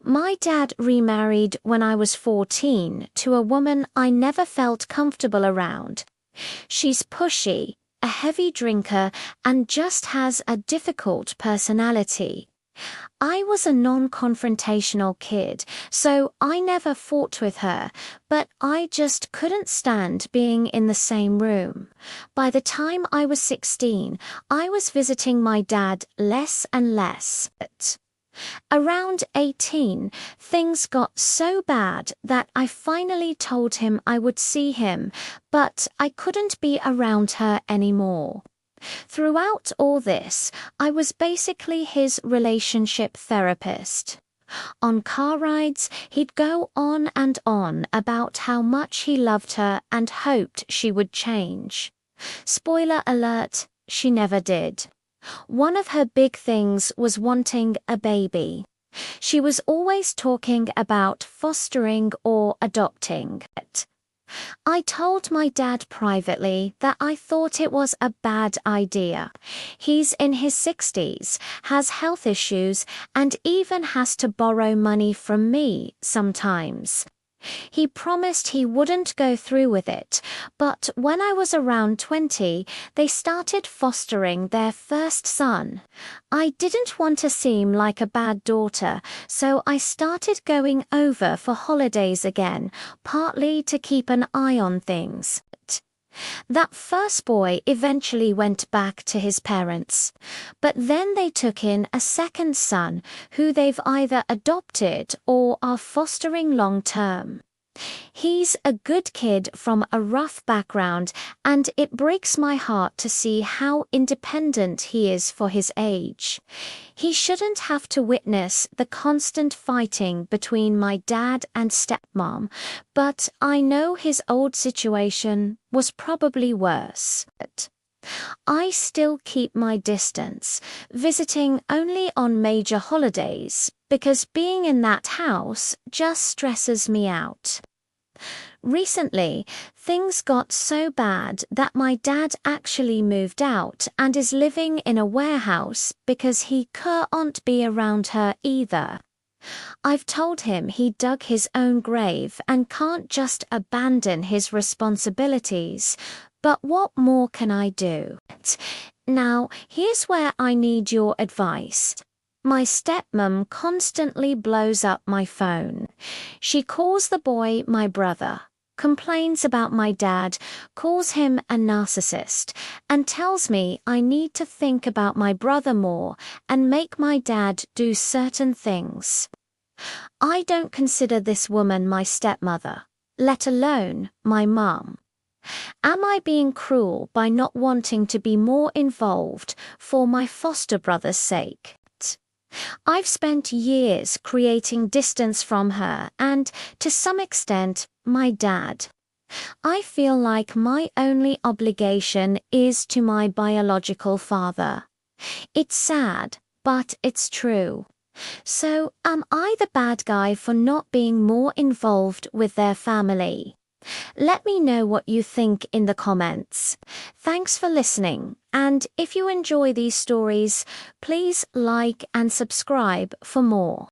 My dad remarried when I was 14 to a woman I never felt comfortable around. She's pushy, a heavy drinker, and just has a difficult personality. I was a non-confrontational kid, so I never fought with her, but I just couldn't stand being in the same room. By the time I was 16, I was visiting my dad less and less. Around 18, things got so bad that I finally told him I would see him, but I couldn't be around her anymore. Throughout all this, I was basically his relationship therapist. On car rides, he'd go on and on about how much he loved her and hoped she would change. Spoiler alert, she never did. One of her big things was wanting a baby. She was always talking about fostering or adopting. I told my dad privately that I thought it was a bad idea. He's in his 60s, has health issues, and even has to borrow money from me sometimes. He promised he wouldn't go through with it, but when I was around 20, they started fostering their first son. I didn't want to seem like a bad daughter, so I started going over for holidays again, partly to keep an eye on things. That first boy eventually went back to his parents, but then they took in a second son who they've either adopted or are fostering long-term. He's a good kid from a rough background, and it breaks my heart to see how independent he is for his age. He shouldn't have to witness the constant fighting between my dad and stepmom, but I know his old situation was probably worse. I still keep my distance, visiting only on major holidays, because being in that house just stresses me out. Recently, things got so bad that my dad actually moved out and is living in a warehouse because he can't be around her either. I've told him he dug his own grave and can't just abandon his responsibilities, but what more can I do? Now, here's where I need your advice. My stepmom constantly blows up my phone. She calls the boy my brother, complains about my dad, calls him a narcissist, and tells me I need to think about my brother more and make my dad do certain things. I don't consider this woman my stepmother, let alone my mum. Am I being cruel by not wanting to be more involved for my foster brother's sake? I've spent years creating distance from her and, to some extent, my dad. I feel like my only obligation is to my biological father. It's sad, but it's true. So, am I the bad guy for not being more involved with their family? Let me know what you think in the comments. Thanks for listening, and if you enjoy these stories, please like and subscribe for more.